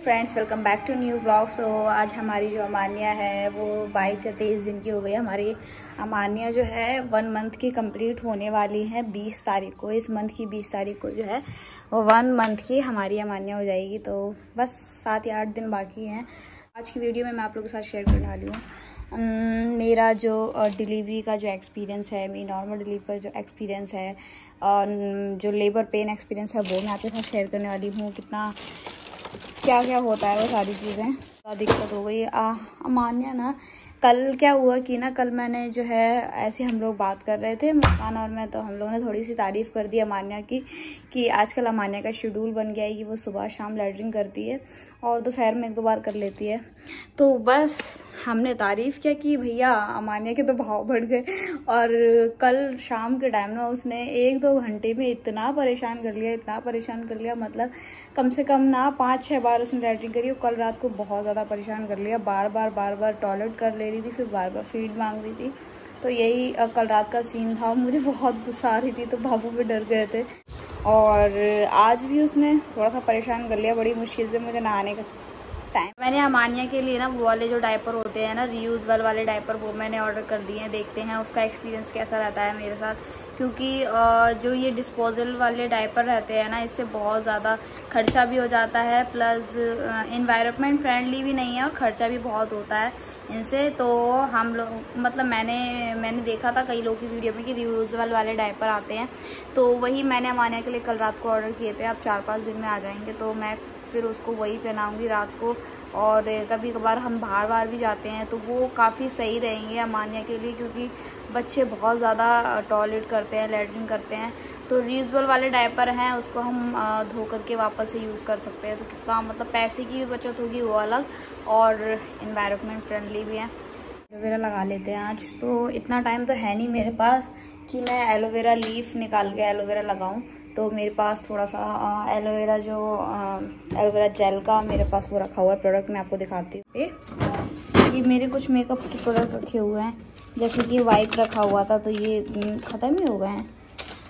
Friends, welcome back to new vlog. So आज हमारी जो अमानिया है वो 22 या 23 दिन की हो गई है। हमारी अमानिया जो है 1 मंथ की कंप्लीट होने वाली है 20 तारीख को। इस मंथ की 20 तारीख को जो है वो 1 मंथ की हमारी अमानिया हो जाएगी। तो बस 7 या 8 दिन बाकी हैं। आज की वीडियो में मैं आप लोगों के साथ शेयर करने वाली हूँ मेरा जो डिलीवरी का जो एक्सपीरियंस है, मेरी नॉर्मल डिलीवरी का जो एक्सपीरियंस है और जो लेबर पेन एक्सपीरियंस है वो मैं आपके साथ शेयर करने वाली हूँ। कितना क्या क्या होता है वो सारी चीज़ें। दिक्कत हो गई अमानिया ना। कल क्या हुआ कि ना, कल मैंने जो है ऐसे हम लोग बात कर रहे थे मुस्कान और मैं, तो हम लोगों ने थोड़ी सी तारीफ़ कर दी अमानिया की कि आजकल अमानिया का शेड्यूल बन गया है कि वो सुबह शाम लैट्रिन करती है और दोपहर में 1-2 बार कर लेती है। तो बस हमने तारीफ़ किया कि भैया अमानिया के तो भाव बढ़ गए। और कल शाम के टाइम ना उसने 1-2 घंटे में इतना परेशान कर लिया, मतलब कम से कम ना 5-6 बार उसने लैट्रिन करी। और कल रात को बहुत ज़्यादा परेशान कर लिया, बार बार टॉयलेट कर ले रही थी, फिर बार बार फीड मांग रही थी। तो यही कल रात का सीन था। मुझे बहुत गुस्सा आ रही थी, तो बाबू भी डर गए थे। और आज भी उसने थोड़ा सा परेशान कर लिया बड़ी मुश्किल से मुझे नहाने का टाइम। मैंने अमानिया के लिए ना वो वाले जो डायपर होते हैं ना, रीयूजेबल वाले डायपर, वो मैंने ऑर्डर कर दिए हैं। देखते हैं उसका एक्सपीरियंस कैसा रहता है मेरे साथ, क्योंकि जो ये डिस्पोजल वाले डायपर रहते हैं ना, इससे बहुत ज़्यादा खर्चा भी हो जाता है, प्लस इन्वायरमेंट फ्रेंडली भी नहीं है और ख़र्चा भी बहुत होता है इनसे। तो हम लोग मतलब मैंने देखा था कई लोगों की वीडियो में कि रीयूजेबल वाले डायपर आते हैं, तो वही मैंने अमानिया के लिए कल रात को ऑर्डर किए थे। अब 4-5 दिन में आ जाएंगे, तो मैं फिर उसको वही पहनाऊंगी रात को। और कभी कभार हम बाहर भी जाते हैं तो वो काफ़ी सही रहेंगे अमानिया के लिए, क्योंकि बच्चे बहुत ज़्यादा टॉयलेट करते हैं, लैट्रिन करते हैं। तो रीयूजेबल वाले डायपर हैं, उसको हम धो करके वापस से यूज़ कर सकते हैं। तो कितना मतलब पैसे की भी बचत होगी वो अलग, और इन्वायरमेंट फ्रेंडली भी है। एलोवेरा लगा लेते हैं आज। तो इतना टाइम तो है नहीं मेरे पास कि मैं एलोवेरा लीफ निकाल के एलोवेरा लगाऊं। तो मेरे पास थोड़ा सा एलोवेरा एलोवेरा जेल का मेरे पास वो रखा हुआ है प्रोडक्ट, मैं आपको दिखाती हूँ। ये मेरे कुछ मेकअप के प्रोडक्ट रखे हुए हैं, जैसे कि वाइप रखा हुआ था, तो ये ख़त्म ही हो गए हैं।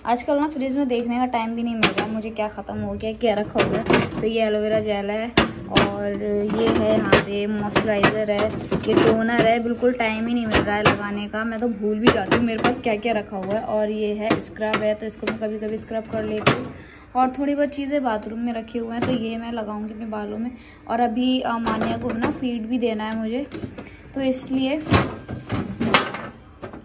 आजकल ना फ्रिज में देखने का टाइम भी नहीं मिल रहा मुझे, क्या ख़त्म हो गया क्या रखा हुआ है। तो ये एलोवेरा जेल है, और ये है यहाँ पे मॉइस्चराइज़र है, ये टोनर है। बिल्कुल टाइम ही नहीं मिल रहा है लगाने का, मैं तो भूल भी जाती हूँ मेरे पास क्या क्या रखा हुआ है। और ये है स्क्रब है, तो इसको मैं कभी कभी स्क्रब कर लेती हूँ। और थोड़ी बहुत चीज़ें बाथरूम में रखे हुए हैं, तो ये मैं लगाऊंगी अपने बालों में। और अभी अमानिया को ना फीड भी देना है मुझे, तो इसलिए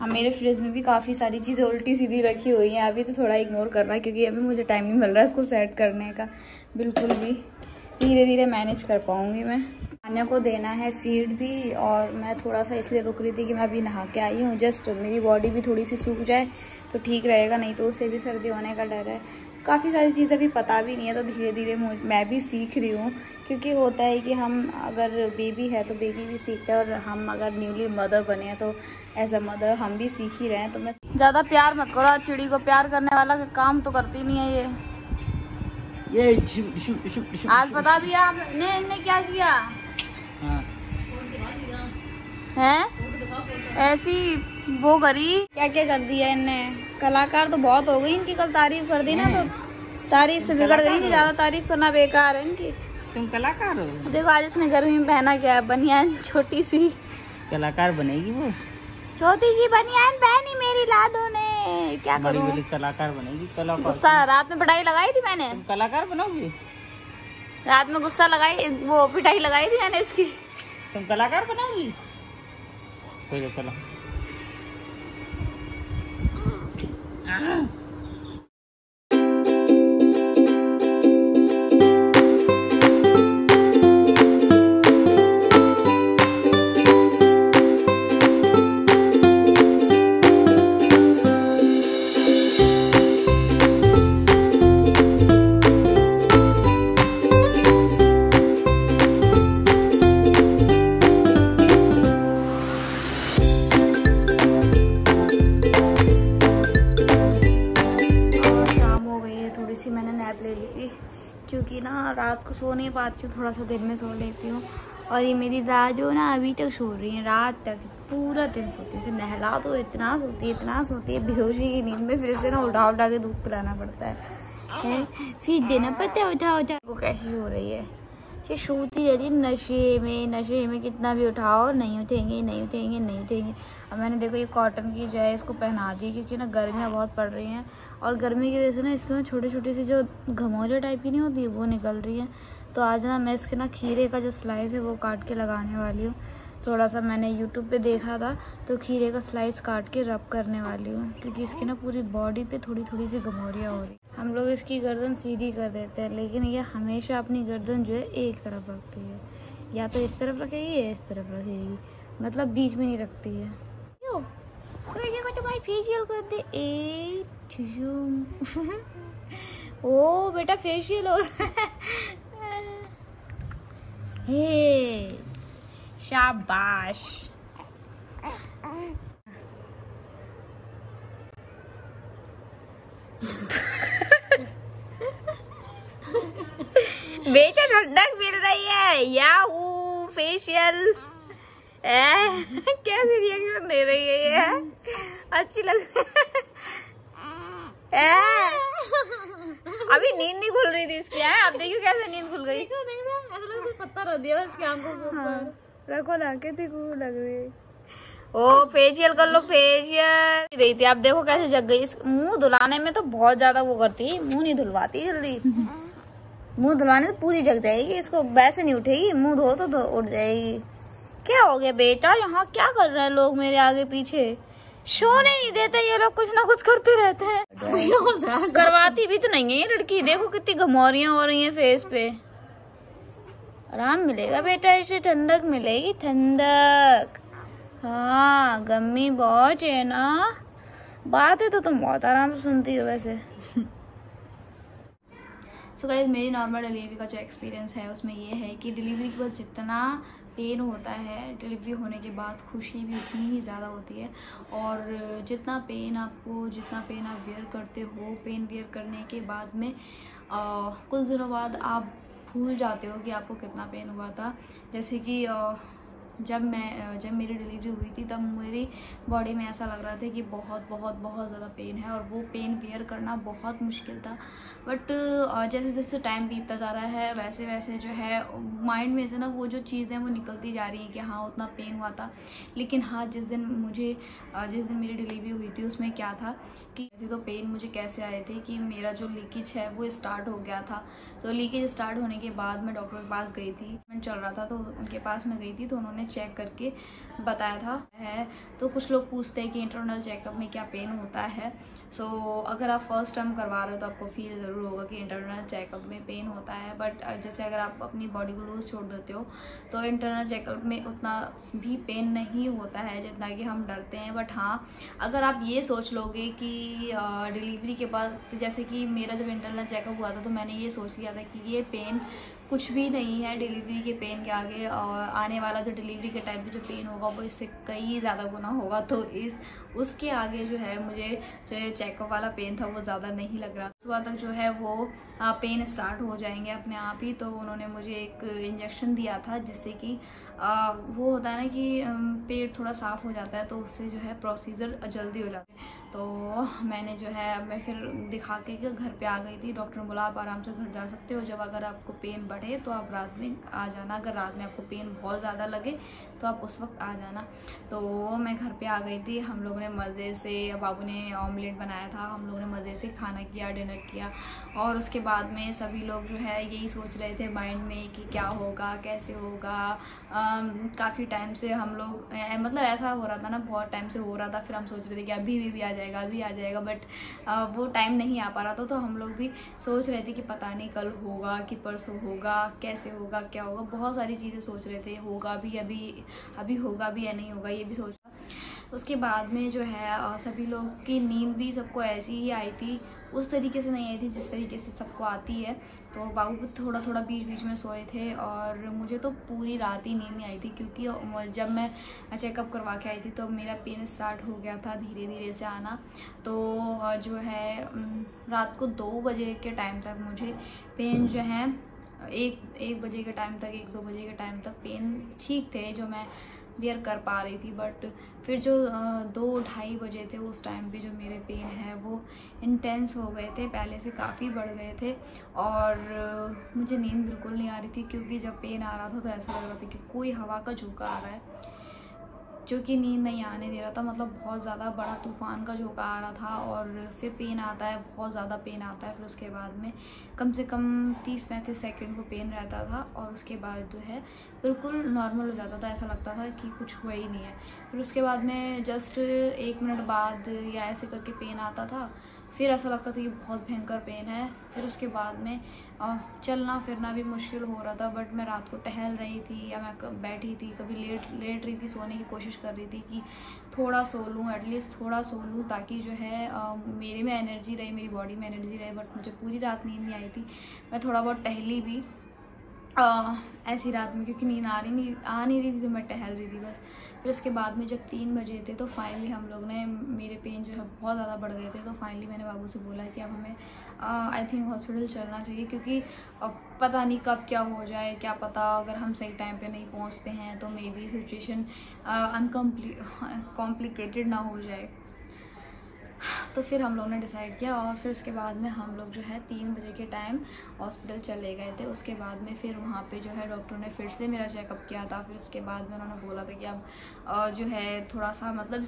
मेरे फ्रिज में भी काफ़ी सारी चीज़ें उल्टी सीधी रखी हुई हैं। अभी तो थोड़ा इग्नोर कर रहा है, क्योंकि अभी मुझे टाइम नहीं मिल रहा है इसको सेट करने का बिल्कुल भी। धीरे धीरे मैनेज कर पाऊँगी मैं। अमानिया को देना है फीड भी, और मैं थोड़ा सा इसलिए रुक रही थी कि मैं अभी नहा के आई हूँ, जस्ट मेरी बॉडी भी थोड़ी सी सूख जाए तो ठीक रहेगा, नहीं तो उससे भी सर्दी होने का डर है। काफ़ी सारी चीज़ें अभी पता भी नहीं है, तो धीरे धीरे मैं भी सीख रही हूँ। क्योंकि होता है कि हम अगर बेबी है तो बेबी भी सीखते हैं, और हम अगर न्यूली मदर बने हैं तो एज अ मदर हम भी सीख ही रहे हैं। तो मैं ज़्यादा प्यार मत करो, चिड़ी को प्यार करने वाला काम तो करती नहीं है ये आज पता भी आपने इनने क्या किया है, ऐसी वो करी, क्या क्या कर दिया इनने। कलाकार तो बहुत हो गई इनकी, कल तारीफ कर दी ना तो तारीफ से बिगड़ गई। ज्यादा तारीफ करना बेकार है इनकी। तुम कलाकार हो। देखो आज इसने गर्मी में पहना क्या है, बनियान छोटी सी। कलाकार बनेगी वो, छोटी सी बनियान पहनी मेरी लाडो ने, क्या करूं। बड़ी कलाकार बनेगी। गुस्सा रात में पिटाई लगाई थी मैंने। तुम कलाकार बनोगी। रात में गुस्सा लगाई, वो पिटाई लगाई थी मैंने इसकी। तुम कलाकार बनोगी। चलो मैंने नैप ले ली थी, क्योंकि ना रात को सो नहीं पाती हूँ, थोड़ा सा दिन में सो लेती हूँ। और ये मेरी दाजो ना अभी तक सो रही है, रात तक पूरा दिन सोती है। नहला तो इतना सोती है बेहोशी की नींद में, फिर से ना उठा के दूध पिलाना पड़ता है, फिर देना पड़ता है उठा। वो कैसी हो रही है, ये सोती रहती नशे में कितना भी उठाओ नहीं उठेंगे नहीं उठेंगे नहीं उठेंगे। अब मैंने देखो ये कॉटन की जो है इसको पहना दी क्योंकि ना गर्मियाँ बहुत पड़ रही हैं और गर्मी की वजह से ना इसके में छोटी छोटी सी जो घमौरिया टाइप की नहीं होती है वो निकल रही है। तो आज ना मैं इसके ना खीरे का जो स्लाइस है वो काट के लगाने वाली हूँ। थोड़ा सा मैंने यूट्यूब पे देखा था तो खीरे का स्लाइस काट के रब करने वाली हूँ क्योंकि इसकी ना पूरी बॉडी पे थोड़ी थोड़ी सी घमौरियाँ हो रही। हम लोग इसकी गर्दन सीधी कर देते हैं लेकिन ये हमेशा अपनी गर्दन जो है एक तरफ रखती है, या तो इस तरफ रखेगी या इस तरफ रखेगी, मतलब बीच में नहीं रखती है। तुम्हारी फेशियल कर दे ओ बेटा फेशियल हो हे शाबाश। बेटा ठंडक मिल रही है याहू फेशियल कैसे रिएक्शन दे रही है ये, अच्छी लग अभी नींद नहीं खुल रही थी इसकी है, अब देखियो कैसे नींद खुल गई। ऐसा कुछ पत्ता रख दिया इसके आंखों के ऊपर। रखो ना कितनी खूब लग रही है। ओ फेशियल कर लो फेशियल रही थी, अब देखो कैसे जग गई। इस मुंह धुलाने में तो बहुत ज्यादा वो करती, मुंह नहीं धुलवाती जल्दी। मुंह धुलवाने तो पूरी जग जाएगी, इसको वैसे नहीं उठेगी, मुंह धो तो उठ जाएगी। क्या हो गया बेटा, यहाँ क्या कर रहे हैं लोग मेरे आगे पीछे, सोने नहीं देते ये लोग, कुछ ना कुछ करते रहते हैं। करवाती भी तो नहीं है ये लड़की, देखो कितनी घमौरियां हो रही हैं फेस पे। आराम मिलेगा बेटा, इसे ठंडक मिलेगी, ठंडक। हाँ गम्मी बहुत है ना, बात है तो तुम बहुत आराम से सुनती हो वैसे। सो गाइस मेरी नॉर्मल डिलीवरी का जो एक्सपीरियंस है उसमें ये है कि डिलीवरी के बाद जितना पेन होता है, डिलीवरी होने के बाद खुशी भी उतनी ही ज़्यादा होती है। और जितना पेन आप बेयर करते हो, पेन बेयर करने के बाद में कुछ दिनों बाद आप भूल जाते हो कि आपको कितना पेन हुआ था। जैसे कि जब मेरी डिलीवरी हुई थी तब मेरी बॉडी में ऐसा लग रहा था कि बहुत बहुत बहुत ज़्यादा पेन है और वो पेन बेयर करना बहुत मुश्किल था। बट जैसे जैसे टाइम बीतता जा रहा है वैसे वैसे जो है माइंड में से ना वो जो चीज़ें वो निकलती जा रही हैं कि हाँ उतना पेन हुआ था। लेकिन हाँ जिस दिन मेरी डिलीवरी हुई थी उसमें क्या था कि तो पेन मुझे कैसे आए थे कि मेरा जो लीकेज है वो स्टार्ट हो गया था। तो लीकेज स्टार्ट होने के बाद मैं डॉक्टर के पास गई थी, चल रहा था तो उनके पास मैं गई थी तो उन्होंने चेक करके बताया था है। तो कुछ लोग पूछते हैं कि इंटरनल चेकअप में क्या पेन होता है। सो अगर आप फर्स्ट टाइम करवा रहे हो तो आपको फील ज़रूर होगा कि इंटरनल चेकअप में पेन होता है। बट जैसे अगर आप अपनी बॉडी को लूज छोड़ देते हो तो इंटरनल चेकअप में उतना भी पेन नहीं होता है जितना कि हम डरते हैं। बट हाँ अगर आप ये सोच लोगे कि डिलीवरी के बाद, जैसे कि मेरा जब इंटरनल चेकअप हुआ था तो मैंने ये सोच लिया था कि ये पेन कुछ भी नहीं है डिलीवरी के पेन के आगे, और आने वाला जो डिलीवरी के टाइम पे जो पेन होगा वो इससे कई ज़्यादा गुना होगा। तो उसके आगे जो है मुझे जो चेकअप वाला पेन था वो ज़्यादा नहीं लग रहा। सुबह तक जो है वो पेन स्टार्ट हो जाएंगे अपने आप ही। तो उन्होंने मुझे एक इंजेक्शन दिया था जिससे कि वो होता है ना कि पेट थोड़ा साफ़ हो जाता है तो उससे जो है प्रोसीजर जल्दी हो जाता है। तो मैंने जो है मैं फिर दिखा के घर पे आ गई थी। डॉक्टर ने बोला आप आराम से घर जा सकते हो, जब अगर आपको पेन बढ़े तो आप रात में आ जाना, अगर रात में आपको पेन बहुत ज़्यादा लगे तो आप उस वक्त आ जाना। तो मैं घर पे आ गई थी। हम लोग ने मज़े से, बाबू ने ऑमलेट बनाया था, हम लोगों ने मज़े से खाना किया, डिनर किया। और उसके बाद में सभी लोग जो है यही सोच रहे थे माइंड में कि क्या होगा कैसे होगा। काफ़ी टाइम से हम लोग मतलब ऐसा हो रहा था ना, बहुत टाइम से हो रहा था। फिर हम सोच रहे थे कि अभी आ जाएगा बट वो टाइम नहीं आ पा रहा था। तो हम लोग भी सोच रहे थे कि पता नहीं कल होगा कि परसों होगा, कैसे होगा क्या होगा, बहुत सारी चीज़ें सोच रहे थे। होगा भी अभी होगा भी या नहीं होगा ये भी सोचा। उसके बाद में जो है सभी लोग की नींद भी सबको ऐसी ही आई थी, उस तरीके से नहीं आई थी जिस तरीके से सबको आती है। तो बाबू भी थोड़ा थोड़ा बीच बीच में सोए थे और मुझे तो पूरी रात ही नींद नहीं आई थी क्योंकि जब मैं चेकअप करवा के आई थी तो मेरा पेन स्टार्ट हो गया था धीरे धीरे से आना। तो जो है रात को 2 बजे के टाइम तक मुझे पेन जो है एक बजे के टाइम तक, 1-2 बजे के टाइम तक पेन ठीक थे जो मैं बियर कर पा रही थी। बट फिर जो 2-2:30 बजे थे उस टाइम पे जो मेरे पेन है वो इंटेंस हो गए थे, पहले से काफ़ी बढ़ गए थे। और मुझे नींद बिल्कुल नहीं आ रही थी, क्योंकि जब पेन आ रहा था तो ऐसा लग रहा था कि कोई हवा का झोंका आ रहा है जो कि नींद नहीं आने दे रहा था। मतलब बहुत ज़्यादा बड़ा तूफान का झोंका आ रहा था। और फिर पेन आता है, बहुत ज़्यादा पेन आता है। फिर उसके बाद में कम से कम 30-35 सेकंड को पेन रहता था, और उसके बाद जो है बिल्कुल नॉर्मल हो जाता था, ऐसा लगता था कि कुछ हुआ ही नहीं है। फिर उसके बाद में जस्ट 1 मिनट बाद या ऐसे करके पेन आता था, फिर ऐसा लगता था कि बहुत भयंकर पेन है। फिर उसके बाद में चलना फिरना भी मुश्किल हो रहा था। बट मैं रात को टहल रही थी या मैं बैठी थी, कभी लेट रही थी, सोने की कोशिश कर रही थी कि थोड़ा सो लूँ, एटलीस्ट थोड़ा सो लूँ, ताकि जो है मेरे में एनर्जी रहे, मेरी बॉडी में एनर्जी रहे। बट मुझे पूरी रात नींद नहीं आई थी। मैं थोड़ा बहुत टहली भी ऐसी रात में, क्योंकि नींद आ नहीं रही थी, तो मैं टहल रही थी बस। फिर उसके बाद में जब 3 बजे थे तो फाइनली हम लोग ने, मेरे पेन जो है बहुत ज़्यादा बढ़ गए थे, तो फाइनली मैंने बाबू से बोला कि अब हमें आई थिंक हॉस्पिटल चलना चाहिए, क्योंकि पता नहीं कब क्या हो जाए, क्या पता अगर हम सही टाइम पे नहीं पहुंचते हैं तो मे बी सिचुएशन कॉम्प्लिकेटेड ना हो जाए। तो फिर हम लोग ने डिसाइड किया, और फिर उसके बाद में हम लोग जो है 3 बजे के टाइम हॉस्पिटल चले गए थे। उसके बाद में फिर वहाँ पे जो है डॉक्टर ने फिर से मेरा चेकअप किया था। फिर उसके बाद में उन्होंने बोला था कि अब जो है थोड़ा सा मतलब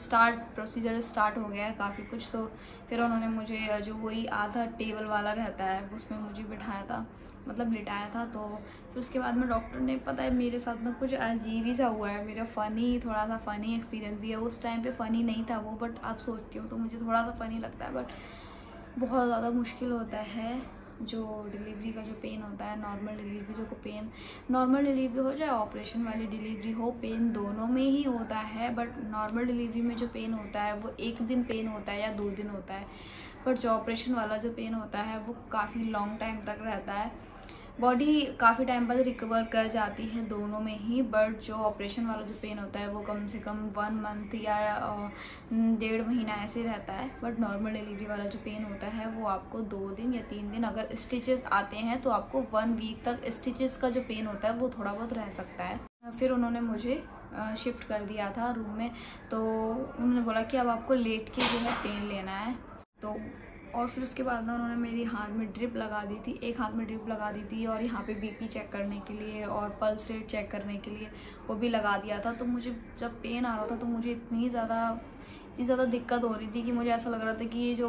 प्रोसीजर स्टार्ट हो गया है काफ़ी कुछ। तो फिर उन्होंने मुझे जो वही आधा टेबल वाला रहता है उसमें मुझे बिठाया था, मतलब लिटाया था। तो फिर उसके बाद में डॉक्टर ने, पता है मेरे साथ में कुछ अजीब ही सा हुआ है, मेरा थोड़ा सा फ़नी एक्सपीरियंस भी है। उस टाइम पे फ़नी नहीं था वो, बट अब सोचती हूँ तो मुझे थोड़ा सा फ़नी लगता है। बट बहुत ज़्यादा मुश्किल होता है जो डिलीवरी का जो पेन होता है, नॉर्मल डिलीवरी जो पेन, नॉर्मल डिलीवरी हो चाहे ऑपरेशन वाली डिलीवरी हो, पेन दोनों में ही होता है। बट नॉर्मल डिलीवरी में जो पेन होता है वो 1 दिन पेन होता है या 2 दिन होता है। बट जो ऑपरेशन वाला जो पेन होता है वो काफ़ी लॉन्ग टाइम तक रहता है। बॉडी काफ़ी टाइम बाद रिकवर कर जाती है दोनों में ही। बट जो ऑपरेशन वाला जो पेन होता है वो कम से कम 1 मंथ या 1.5 महीना ऐसे रहता है। बट नॉर्मल डिलीवरी वाला जो पेन होता है वो आपको 2 दिन या 3 दिन, अगर स्टिचेस आते हैं तो आपको 1 वीक तक स्टिचेस का जो पेन होता है वो थोड़ा बहुत रह सकता है। फिर उन्होंने मुझे शिफ्ट कर दिया था रूम में। तो उन्होंने बोला कि अब आपको लेट के जो है पेन लेना है। तो और फिर उसके बाद ना उन्होंने मेरी हाथ में ड्रिप लगा दी थी, एक हाथ में ड्रिप लगा दी थी, और यहाँ पे बीपी चेक करने के लिए और पल्स रेट चेक करने के लिए वो भी लगा दिया था। तो मुझे जब पेन आ रहा था तो मुझे इतनी ज़्यादा दिक्कत हो रही थी कि मुझे ऐसा लग रहा था कि ये जो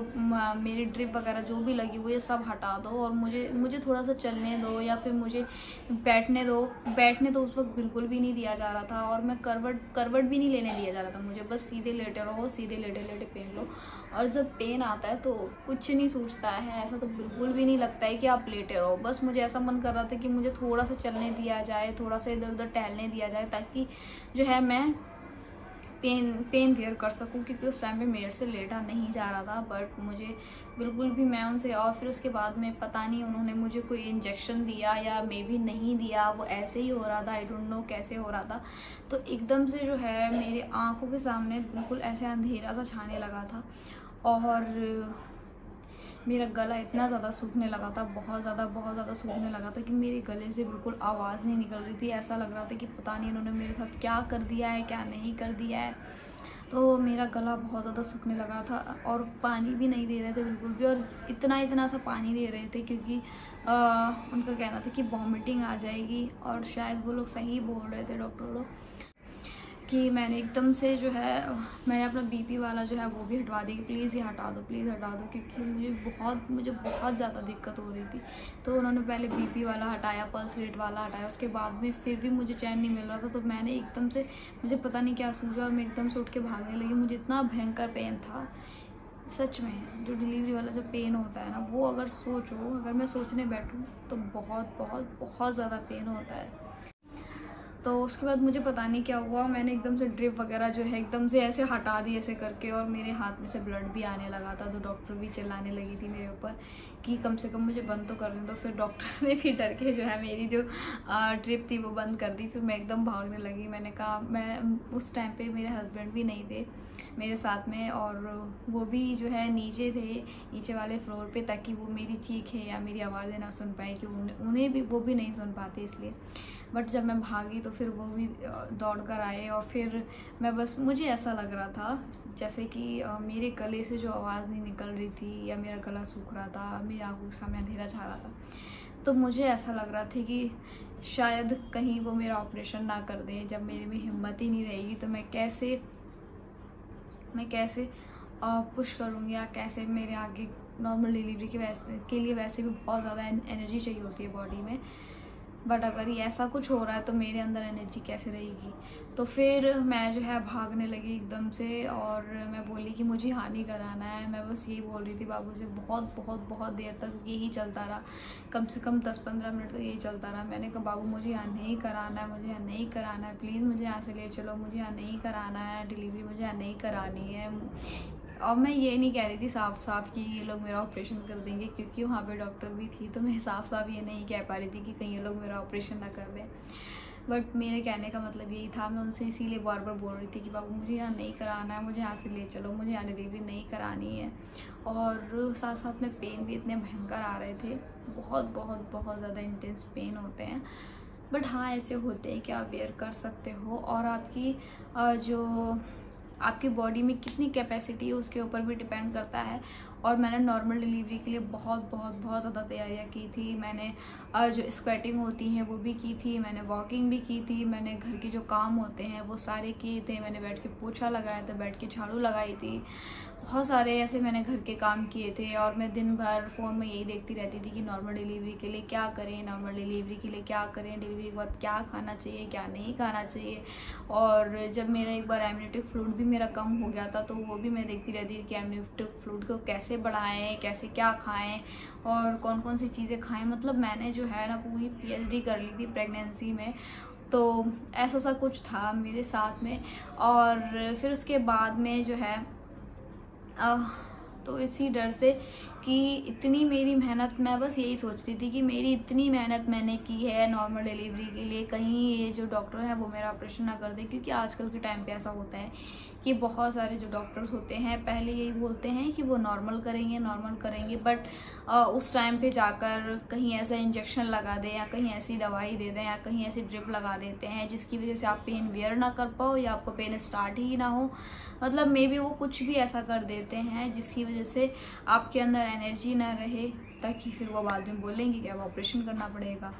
मेरी ड्रिप वगैरह जो भी लगी हुई है सब हटा दो, और मुझे थोड़ा सा चलने दो, या फिर मुझे बैठने दो। उस वक्त बिल्कुल भी नहीं दिया जा रहा था, और मैं करवट भी नहीं लेने दिया जा रहा था मुझे, बस सीधे लेटे रहो, सीधे लेटे पेन लो। और जब पेन आता है तो कुछ नहीं सूझता है, ऐसा तो बिल्कुल भी नहीं लगता है कि आप लेटे रहो। बस मुझे ऐसा मन कर रहा था कि मुझे थोड़ा सा चलने दिया जाए, थोड़ा सा इधर उधर टहलने दिया जाए, ताकि जो है मैं पेन बेयर कर सकूं, क्योंकि उस टाइम पे मेरे से लेटा नहीं जा रहा था। बट मुझे बिल्कुल भी, मैं उनसे, और फिर उसके बाद में पता नहीं उन्होंने मुझे कोई इंजेक्शन दिया या मे बी नहीं दिया, वो ऐसे ही हो रहा था, आई डोंट नो कैसे हो रहा था। तो एकदम से जो है मेरी आंखों के सामने बिल्कुल ऐसे अंधेरा सा छाने लगा था, और मेरा गला इतना ज़्यादा सूखने लगा था, बहुत ज़्यादा सूखने लगा था कि मेरे गले से बिल्कुल आवाज़ नहीं निकल रही थी। ऐसा लग रहा था कि पता नहीं इन्होंने मेरे साथ क्या कर दिया है, क्या नहीं कर दिया है। तो मेरा गला बहुत ज़्यादा सूखने लगा था, और पानी भी नहीं दे रहे थे बिल्कुल भी, और इतना सा पानी दे रहे थे क्योंकि उनका कहना था कि वॉमिटिंग आ जाएगी। और शायद वो लोग सही बोल रहे थे, डॉक्टर लोग, कि मैंने एकदम से जो है मैंने अपना बीपी वाला जो है वो भी हटवा दी कि प्लीज़ ये हटा दो, प्लीज़ हटा दो, क्योंकि मुझे बहुत ज़्यादा दिक्कत हो रही थी। तो उन्होंने पहले बीपी वाला हटाया, पल्स रेट वाला हटाया, उसके बाद में फिर भी मुझे चैन नहीं मिल रहा था। तो मैंने एकदम से, मुझे पता नहीं क्या सूझा, और मैं एकदम से उठ के भागने लगी। मुझे इतना भयंकर पेन था सच में, जो डिलीवरी वाला जो पेन होता है ना, वो अगर मैं सोचने बैठूँ तो बहुत ज़्यादा पेन होता है। तो उसके बाद मुझे पता नहीं क्या हुआ, मैंने एकदम से ड्रिप वगैरह जो है एकदम से ऐसे हटा दी ऐसे करके, और मेरे हाथ में से ब्लड भी आने लगा था। तो डॉक्टर भी चिल्लाने लगी थी मेरे ऊपर कि कम से कम मुझे बंद तो करने दो। फिर डॉक्टर ने भी डर के जो है मेरी जो ड्रिप थी वो बंद कर दी। फिर मैं एकदम भागने लगी। मैंने कहा, मैं उस टाइम पे मेरे हस्बैंड भी नहीं थे मेरे साथ में, और वो भी जो है नीचे थे, नीचे वाले फ्लोर पे, ताकि वो मेरी चीखें या मेरी आवाज़ें ना सुन पाए, कि उन्हें भी वो भी नहीं सुन पाते इसलिए। बट जब मैं भागी तो फिर वो भी दौड़ कर आए, और फिर मैं बस, मुझे ऐसा लग रहा था जैसे कि मेरे गले से जो आवाज़ नहीं निकल रही थी, या मेरा गला सूख रहा था, मेरी आंखों के सामने अंधेरा छा रहा था। तो मुझे ऐसा लग रहा था कि शायद कहीं वो मेरा ऑपरेशन ना कर दें। जब मेरे में हिम्मत ही नहीं रहेगी तो मैं कैसे पुश करूँगी, या कैसे मेरे आगे नॉर्मल डिलीवरी के लिए वैसे भी बहुत ज़्यादा एनर्जी चाहिए होती है बॉडी में। बट अगर ये ऐसा कुछ हो रहा है तो मेरे अंदर एनर्जी कैसे रहेगी। तो फिर मैं जो है भागने लगी एकदम से, और मैं बोली कि मुझे यहाँ नहीं कराना है। मैं बस यही बोल रही थी बाबू से, बहुत देर तक यही चलता रहा, कम से कम 10-15 मिनट तक यही चलता रहा। मैंने कहा बाबू मुझे यहाँ नहीं कराना है, मुझे यहाँ नहीं कराना है, प्लीज़ मुझे यहाँ से ले चलो, मुझे यहाँ नहीं कराना है, डिलीवरी मुझे यहाँ नहीं करानी है। और मैं ये नहीं कह रही थी साफ साफ कि ये लोग मेरा ऑपरेशन कर देंगे, क्योंकि वहाँ पे डॉक्टर भी थी, तो मैं साफ साफ ये नहीं कह पा रही थी कि कहीं ये लोग मेरा ऑपरेशन ना कर दें। बट मेरे कहने का मतलब यही था, मैं उनसे इसीलिए बार बार बोल रही थी कि बाबू मुझे यहाँ नहीं कराना है, मुझे यहाँ से ले चलो, मुझे यहाँ डिलीवरी नहीं करानी है। और साथ साथ में पेन भी इतने भयंकर आ रहे थे, बहुत ज़्यादा इंटेंस पेन होते हैं। बट हाँ, ऐसे होते हैं कि आप वेयर कर सकते हो, और आपकी जो आपकी बॉडी में कितनी कैपेसिटी है उसके ऊपर भी डिपेंड करता है। और मैंने नॉर्मल डिलीवरी के लिए बहुत ज़्यादा तैयारियां की थी। मैंने जो स्क्वेटिंग होती हैं वो भी की थी, मैंने वॉकिंग भी की थी, मैंने घर के जो काम होते हैं वो सारे किए थे, मैंने बैठ के पोछा लगाया था, बैठ के झाड़ू लगाई थी, बहुत सारे ऐसे मैंने घर के काम किए थे। और मैं दिन भर फ़ोन में यही देखती रहती थी कि नॉर्मल डिलीवरी के लिए क्या करें, नॉर्मल डिलीवरी के लिए क्या करें, डिलीवरी के बाद क्या खाना चाहिए, क्या नहीं खाना चाहिए। और जब मेरा एक बार एमनियोटिक फ्लूइड भी मेरा कम हो गया था, तो वो भी मैं देखती रहती थी कि एमनियोटिक फ्लूइड को कैसे बढ़ाएं, कैसे क्या खाएं, और कौन कौन सी चीज़ें खाएं। मतलब मैंने जो है ना पूरी PhD कर ली थी प्रेगनेंसी में। तो ऐसा सा कुछ था मेरे साथ में। और फिर उसके बाद में जो है तो इसी डर से कि इतनी मेरी मेहनत, मैं बस यही सोच रही थी कि मेरी इतनी मेहनत मैंने की है नॉर्मल डिलीवरी के लिए, कहीं ये जो डॉक्टर है वो मेरा ऑपरेशन ना कर दे। क्योंकि आजकल के टाइम पे ऐसा होता है कि बहुत सारे जो डॉक्टर्स होते हैं पहले यही बोलते हैं कि वो नॉर्मल करेंगे, बट उस टाइम पे जाकर कहीं ऐसा इंजेक्शन लगा दें, या कहीं ऐसी दवाई दे दें, या कहीं ऐसी ड्रिप लगा देते हैं जिसकी वजह से आप पेन बेयर ना कर पाओ, या आपको पेन स्टार्ट ही ना हो। मतलब मे बी वो कुछ भी ऐसा कर देते हैं जिसकी वजह से आपके अंदर एनर्जी ना रहे, ताकि फिर वो बाद में बोलेंगे कि अब ऑपरेशन करना पड़ेगा।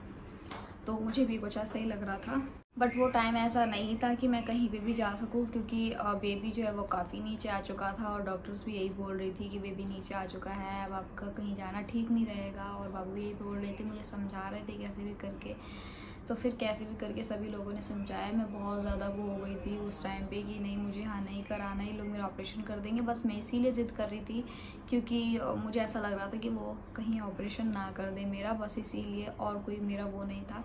तो मुझे भी कुछ ऐसा ही लग रहा था। बट वो टाइम ऐसा नहीं था कि मैं कहीं पे भी जा सकूं, क्योंकि बेबी जो है वो काफ़ी नीचे आ चुका था, और डॉक्टर्स भी यही बोल रही थी कि बेबी नीचे आ चुका है, अब आपका कहीं जाना ठीक नहीं रहेगा। और बाबू यही बोल रहे थे, मुझे समझा रहे थे कैसे भी करके। तो फिर कैसे भी करके सभी लोगों ने समझाया। मैं बहुत ज़्यादा वो हो गई थी उस टाइम पे कि नहीं, मुझे हाँ नहीं कराना, ये लोग मेरा ऑपरेशन कर देंगे। बस मैं इसीलिए ज़िद कर रही थी क्योंकि मुझे ऐसा लग रहा था कि वो कहीं ऑपरेशन ना कर दे मेरा, बस इसीलिए, और कोई मेरा वो नहीं था।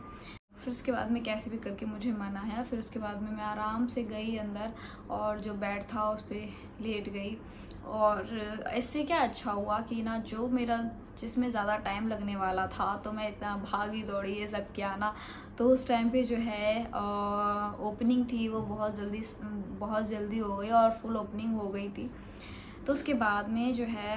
फिर उसके बाद में कैसे भी करके मुझे मना है। फिर उसके बाद में मैं आराम से गई अंदर, और जो बेड था उस पर लेट गई। और इससे क्या अच्छा हुआ कि ना, जो मेरा जिसमें ज़्यादा टाइम लगने वाला था, तो मैं इतना भागी दौड़ी ये सब किया ना, तो उस टाइम पे जो है ओपनिंग थी वो बहुत जल्दी हो गई, और फुल ओपनिंग हो गई थी। तो उसके बाद में जो है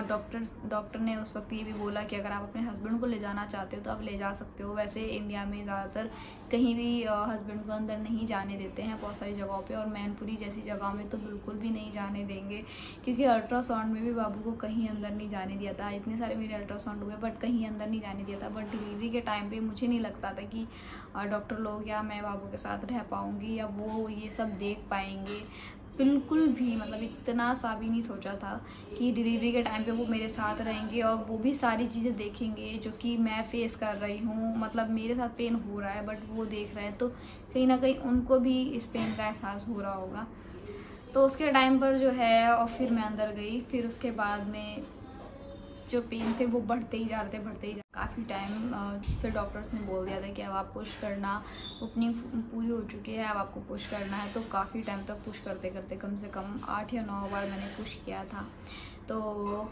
डॉक्टर ने उस वक्त ये भी बोला कि अगर आप अपने हस्बैंड को ले जाना चाहते हो तो आप ले जा सकते हो। वैसे इंडिया में ज़्यादातर कहीं भी हस्बैंड को अंदर नहीं जाने देते हैं बहुत सारी जगहों पे, और मैनपुरी जैसी जगह में तो बिल्कुल भी नहीं जाने देंगे, क्योंकि अल्ट्रासाउंड में भी बाबू को कहीं अंदर नहीं जाने दिया था। इतने सारे मेरे अल्ट्रासाउंड हुए बट कहीं अंदर नहीं जाने दिया था। बट डिलीवरी के टाइम पर मुझे नहीं लगता था कि डॉक्टर लोग या मैं बाबू के साथ रह पाऊँगी, या वो ये सब देख पाएंगे, बिल्कुल भी। मतलब इतना सा भी नहीं सोचा था कि डिलीवरी के टाइम पे वो मेरे साथ रहेंगे और वो भी सारी चीज़ें देखेंगे जो कि मैं फेस कर रही हूँ। मतलब मेरे साथ पेन हो रहा है बट वो देख रहे हैं, तो कहीं ना कहीं उनको भी इस पेन का एहसास हो रहा होगा। तो उसके टाइम पर जो है, और फिर मैं अंदर गई। फिर उसके बाद में जो पेन थे वो बढ़ते ही जा रहे थे। काफ़ी टाइम फिर डॉक्टर्स ने बोल दिया था कि अब आप पुश करना, ओपनिंग पूरी हो चुकी है, अब आपको पुश करना है। तो काफ़ी टाइम तक पुश करते करते कम से कम 8 या 9 बार मैंने पुश किया था। तो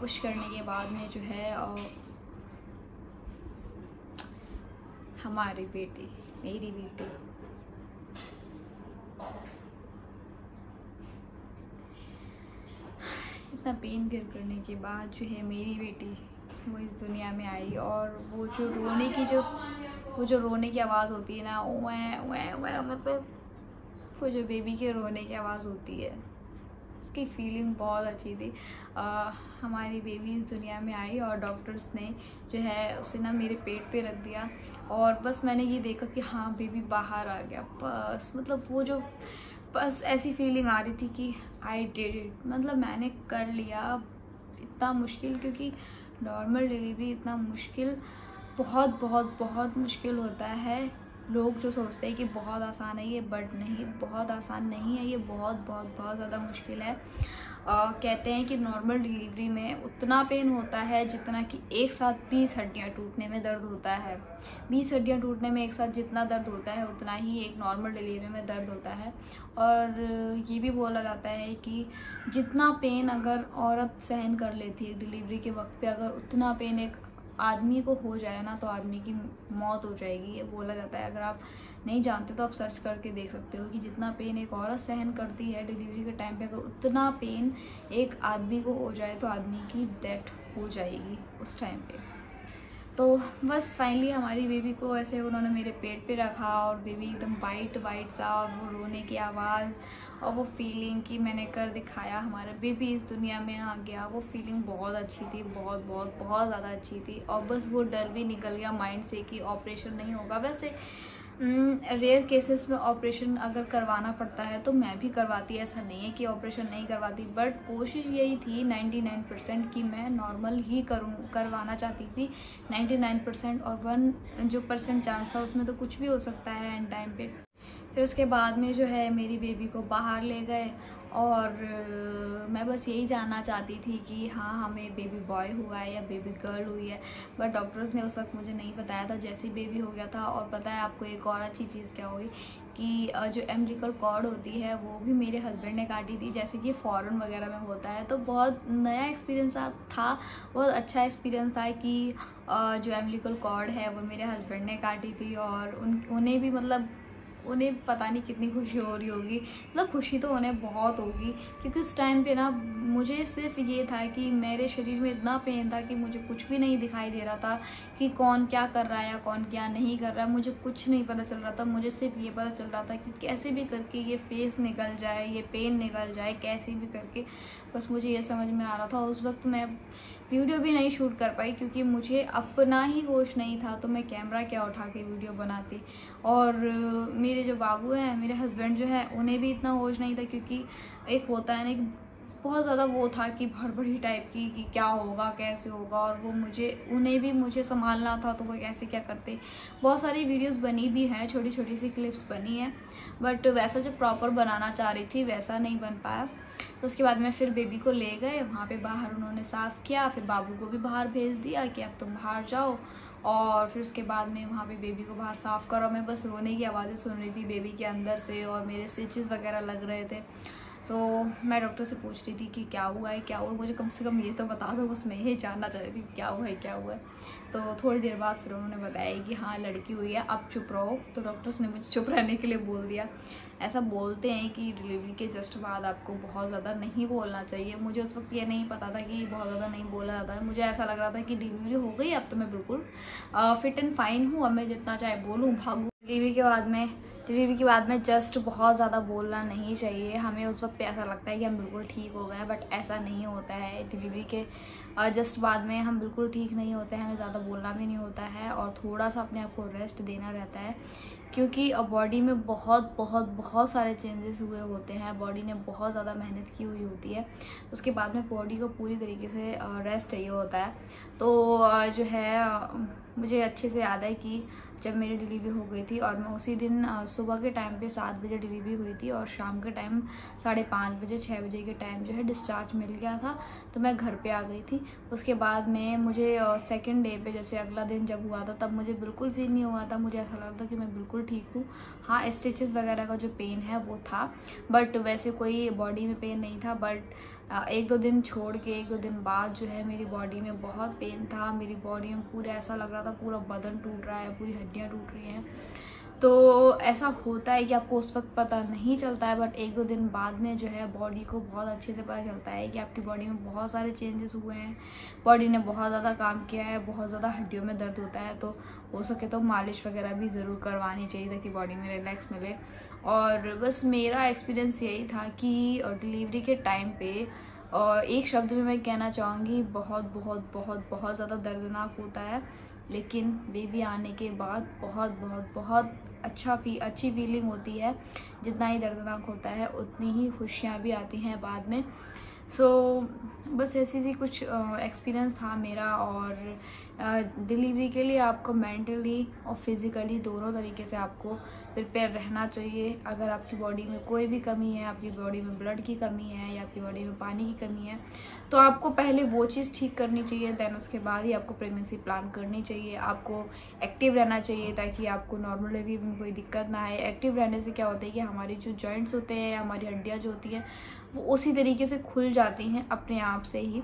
पुश करने के बाद में जो है हमारी बेटी, मेरी बेटी इतना पेन बेयर करने के बाद जो है मेरी बेटी वो इस दुनिया में आई। और वो जो रोने की आवाज़ होती है ना, मतलब वो जो बेबी के रोने की आवाज़ होती है, उसकी फीलिंग बहुत अच्छी थी। हमारी बेबी इस दुनिया में आई और डॉक्टर्स ने जो है उसे ना मेरे पेट पे रख दिया और बस मैंने ये देखा कि हाँ बेबी बाहर आ गया। बस मतलब वो जो बस ऐसी फीलिंग आ रही थी कि आई डिड इट, मतलब मैंने कर लिया। इतना मुश्किल, क्योंकि नॉर्मल डिलीवरी इतना मुश्किल, बहुत बहुत बहुत मुश्किल होता है। लोग जो सोचते हैं कि बहुत आसान है ये, बट नहीं, बहुत आसान नहीं है ये, बहुत बहुत बहुत ज़्यादा मुश्किल है। कहते हैं कि नॉर्मल डिलीवरी में उतना पेन होता है जितना कि एक साथ 20 हड्डियाँ टूटने में दर्द होता है। 20 हड्डियाँ टूटने में एक साथ जितना दर्द होता है उतना ही एक नॉर्मल डिलीवरी में दर्द होता है। और ये भी बोला जाता है कि जितना पेन अगर औरत सहन कर लेती है डिलीवरी के वक्त पे, अगर उतना पेन एक आदमी को हो जाए ना तो आदमी की मौत हो जाएगी, ये बोला जाता है। अगर आप नहीं जानते तो आप सर्च करके देख सकते हो कि जितना पेन एक औरत सहन करती है डिलीवरी के टाइम पे, अगर उतना पेन एक आदमी को हो जाए तो आदमी की डेथ हो जाएगी उस टाइम पे। तो बस फाइनली हमारी बेबी को ऐसे उन्होंने मेरे पेट पे रखा और बेबी एकदम वाइट वाइट सा, और वो रोने की आवाज़ और वो फीलिंग कि मैंने कर दिखाया, हमारा बेबी इस दुनिया में आ गया, वो फीलिंग बहुत अच्छी थी, बहुत बहुत बहुत ज़्यादा अच्छी थी। और बस वो डर भी निकल गया माइंड से कि ऑपरेशन नहीं होगा। वैसे रेयर केसेस में ऑपरेशन अगर करवाना पड़ता है तो मैं भी करवाती, ऐसा नहीं है कि ऑपरेशन नहीं करवाती, बट कोशिश यही थी 99% कि मैं नॉर्मल ही करवाना चाहती थी 99%, और 1% चांस था उसमें तो कुछ भी हो सकता है एंड टाइम पे। फिर उसके बाद में जो है मेरी बेबी को बाहर ले गए और मैं बस यही जानना चाहती थी कि हाँ हमें बेबी बॉय हुआ है या बेबी गर्ल हुई है, बट डॉक्टर्स ने उस वक्त मुझे नहीं बताया था जैसे ही बेबी हो गया था। और पता है आपको एक और अच्छी चीज़ क्या हुई कि जो एम्ब्लिकल कॉर्ड होती है वो भी मेरे हस्बैंड ने काटी थी, जैसे कि फ़ॉरेन वगैरह में होता है। तो बहुत नया एक्सपीरियंस था, बहुत अच्छा एक्सपीरियंस था कि जो एम्ब्लिकल कॉर्ड है वो मेरे हस्बैंड ने काटी थी। और उन्हें भी मतलब उन्हें पता नहीं कितनी खुशी हो रही होगी, मतलब खुशी तो उन्हें बहुत होगी, क्योंकि उस टाइम पे ना मुझे सिर्फ ये था कि मेरे शरीर में इतना पेन था कि मुझे कुछ भी नहीं दिखाई दे रहा था कि कौन क्या कर रहा है या कौन क्या नहीं कर रहा है, मुझे कुछ नहीं पता चल रहा था। मुझे सिर्फ ये पता चल रहा था कि कैसे भी करके ये फेस निकल जाए, ये पेन निकल जाए, कैसे भी करके, बस मुझे ये समझ में आ रहा था। उस वक्त मैं वीडियो भी नहीं शूट कर पाई क्योंकि मुझे अपना ही होश नहीं था, तो मैं कैमरा क्या उठा के वीडियो बनाती। और मेरे जो बाबू हैं, मेरे हस्बैंड जो है, उन्हें भी इतना होश नहीं था, क्योंकि एक होता है ना कि बहुत ज़्यादा वो था कि भड़बड़ी टाइप की कि क्या होगा कैसे होगा, और वो उन्हें भी मुझे संभालना था, तो वो कैसे क्या करते। बहुत सारी वीडियोस बनी भी हैं, छोटी छोटी सी क्लिप्स बनी है, बट वैसा जो प्रॉपर बनाना चाह रही थी वैसा नहीं बन पाया। तो उसके बाद में फिर बेबी को ले गए, वहाँ पे बाहर उन्होंने साफ़ किया, फिर बाबू को भी बाहर भेज दिया कि अब तुम बाहर जाओ। और फिर उसके बाद में वहाँ पे बेबी को बाहर साफ़ करो। मैं बस रोने की आवाज़ें सुन रही थी बेबी के अंदर से, और मेरे स्टिचेस वगैरह लग रहे थे। तो मैं डॉक्टर से पूछ रही थी कि क्या हुआ है क्या हुआ है, मुझे कम से कम ये तो बता दो, बस मैं यही जानना चाह रही थी क्या हुआ है क्या हुआ है। तो थोड़ी देर बाद फिर उन्होंने बताया कि हाँ लड़की हुई है, अब चुप रहो। तो डॉक्टर्स ने मुझे चुप रहने के लिए बोल दिया। ऐसा बोलते हैं कि डिलीवरी के जस्ट बाद आपको बहुत ज़्यादा नहीं बोलना चाहिए। मुझे उस वक्त ये नहीं पता था कि बहुत ज़्यादा नहीं बोला जाता है। मुझे ऐसा लग रहा था कि डिलीवरी हो गई, अब तो मैं बिल्कुल फिट एंड फाइन हूँ, अब मैं जितना चाहे बोलूँ भागूँ। डिलीवरी के बाद में जस्ट बहुत ज़्यादा बोलना नहीं चाहिए। हमें उस वक्त पे ऐसा लगता है कि हम बिल्कुल ठीक हो गए, बट ऐसा नहीं होता है। डिलीवरी के जस्ट बाद में हम बिल्कुल ठीक नहीं होते हैं, हमें ज़्यादा बोलना भी नहीं होता है, और थोड़ा सा अपने आप को रेस्ट देना रहता है, क्योंकि बॉडी में बहुत बहुत बहुत सारे चेंजेस हुए होते हैं। बॉडी ने बहुत ज़्यादा मेहनत की हुई होती है, उसके बाद में बॉडी को पूरी तरीके से रेस्ट चाहिए होता है। तो जो है मुझे अच्छे से याद है कि जब मेरी डिलीवरी हो गई थी, और मैं उसी दिन सुबह के टाइम पे 7 बजे डिलीवरी हुई थी और शाम के टाइम 5:30 बजे 6 बजे के टाइम जो है डिस्चार्ज मिल गया था, तो मैं घर पे आ गई थी। उसके बाद में मुझे सेकंड डे पे, जैसे अगला दिन जब हुआ था, तब मुझे बिल्कुल फील नहीं हुआ था, मुझे ऐसा लग रहा था कि मैं बिल्कुल ठीक हूँ। हाँ, स्टिचेस वगैरह का जो पेन है वो था, बट वैसे कोई बॉडी में पेन नहीं था। बट 1-2 दिन छोड़ के 1-2 दिन बाद जो है मेरी बॉडी में बहुत पेन था। मेरी बॉडी में पूरा ऐसा लग रहा था पूरा बदन टूट रहा है, पूरी हड्डियां टूट रही हैं। तो ऐसा होता है कि आपको उस वक्त पता नहीं चलता है, बट 1-2 दिन बाद में जो है बॉडी को बहुत अच्छे से पता चलता है कि आपकी बॉडी में बहुत सारे चेंजेस हुए हैं, बॉडी ने बहुत ज़्यादा काम किया है, बहुत ज़्यादा हड्डियों में दर्द होता है। तो हो सके तो मालिश वगैरह भी ज़रूर करवानी चाहिए ताकि बॉडी में रिलैक्स मिले। और बस मेरा एक्सपीरियंस यही था कि डिलीवरी के टाइम पे, और एक शब्द में मैं कहना चाहूँगी, बहुत बहुत बहुत बहुत ज़्यादा दर्दनाक होता है, लेकिन बेबी आने के बाद बहुत बहुत बहुत अच्छी फीलिंग होती है। जितना ही दर्दनाक होता है उतनी ही खुशियाँ भी आती हैं बाद में। बस ऐसी सी कुछ एक्सपीरियंस था मेरा। और डिलीवरी के लिए आपको मेंटली और फिज़िकली दोनों तरीके से आपको प्रिपेयर रहना चाहिए। अगर आपकी बॉडी में कोई भी कमी है, आपकी बॉडी में ब्लड की कमी है या आपकी बॉडी में पानी की कमी है, तो आपको पहले वो चीज़ ठीक करनी चाहिए, देन उसके बाद ही आपको प्रेगनेंसी प्लान करनी चाहिए। आपको एक्टिव रहना चाहिए ताकि आपको नॉर्मल डिलीवरी में कोई दिक्कत ना आए। एक्टिव रहने से क्या होता है कि हमारी जो जॉइंट्स होते हैं या हमारी हड्डियाँ जो होती हैं वो उसी तरीके से खुल जाती हैं अपने आप से ही,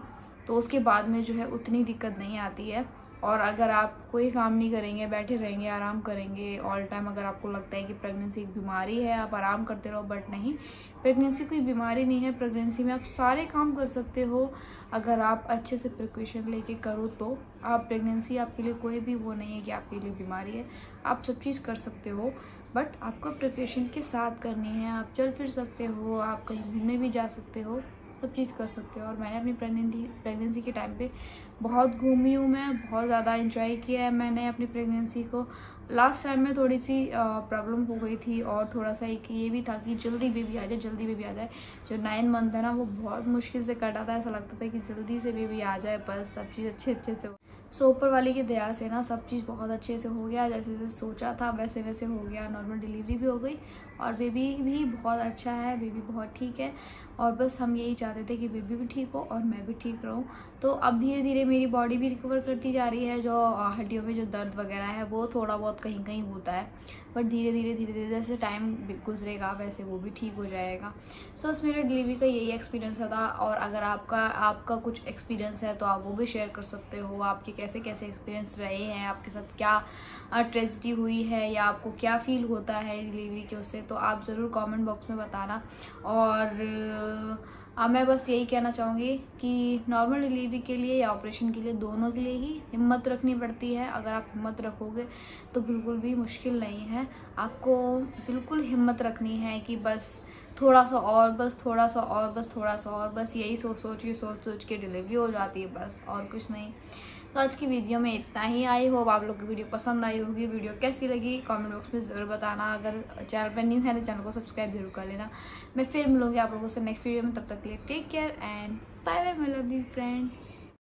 तो उसके बाद में जो है उतनी दिक्कत नहीं आती है। और अगर आप कोई काम नहीं करेंगे, बैठे रहेंगे, आराम करेंगे ऑल टाइम, अगर आपको लगता है कि प्रेगनेंसी एक बीमारी है, आप आराम करते रहो, बट नहीं, प्रेगनेंसी कोई बीमारी नहीं है। प्रेगनेंसी में आप सारे काम कर सकते हो अगर आप अच्छे से प्रिकॉशन लेके करो तो। आप प्रेगनेंसी आपके लिए कोई भी वो नहीं है कि आपके लिए बीमारी है, आप सब चीज़ कर सकते हो, बट आपको प्रिपरेशन के साथ करनी है। आप चल फिर सकते हो, आप कहीं घूमने भी जा सकते हो, सब चीज़ कर सकते हो। और मैंने अपनी प्रेगनेंसी के टाइम पे बहुत घूमी हूँ, मैं बहुत ज़्यादा एंजॉय किया है मैंने अपनी प्रेगनेंसी को। लास्ट टाइम में थोड़ी सी प्रॉब्लम हो गई थी, और थोड़ा सा एक ये भी था कि जल्दी बेबी आ जाए, जल्दी बेबी आ जाए। जो 9 मंथ है ना, वो बहुत मुश्किल से कटा था। ऐसा लगता था कि जल्दी से बेबी आ जाए, बस सब चीज़ अच्छे से हो। सो ऊपर वाले की दया से ना सब चीज़ बहुत अच्छे से हो गया, जैसे जैसे सोचा था वैसे वैसे हो गया। नॉर्मल डिलीवरी भी हो गई और बेबी भी बहुत अच्छा है, बेबी बहुत ठीक है। और बस हम यही चाहते थे कि बेबी भी ठीक हो और मैं भी ठीक रहूं। तो अब धीरे धीरे मेरी बॉडी भी रिकवर करती जा रही है। जो हड्डियों में जो दर्द वगैरह है वो थोड़ा बहुत कहीं कहीं होता है, बट धीरे धीरे जैसे टाइम गुजरेगा वैसे वो भी ठीक हो जाएगा। सो बस मेरा डिलीवरी का यही एक्सपीरियंस था। और अगर आपका कुछ एक्सपीरियंस है तो आप वो भी शेयर कर सकते हो। आपके कैसे कैसे एक्सपीरियंस रहे हैं, आपके साथ क्या ट्रेजेडी हुई है, या आपको क्या फील होता है डिलीवरी के उससे, तो आप ज़रूर कमेंट बॉक्स में बताना। और मैं बस यही कहना चाहूँगी कि नॉर्मल डिलीवरी के लिए या ऑपरेशन के लिए, दोनों के लिए ही हिम्मत रखनी पड़ती है। अगर आप हिम्मत रखोगे तो बिल्कुल भी मुश्किल नहीं है। आपको बिल्कुल हिम्मत रखनी है कि बस थोड़ा सा और, बस थोड़ा सा और, बस थोड़ा सा और, बस यही सोच के डिलीवरी हो जाती है, बस और कुछ नहीं। तो आज की वीडियो में इतना ही। आई होप आप लोग की वीडियो पसंद आई होगी। वीडियो कैसी लगी कमेंट बॉक्स में ज़रूर बताना। अगर चैनल पर न्यू है तो चैनल को सब्सक्राइब जरूर कर लेना। मैं फिर मिलूंगी आप लोगों से नेक्स्ट वीडियो में, तब तक के लिए take care and bye bye my lovely friends.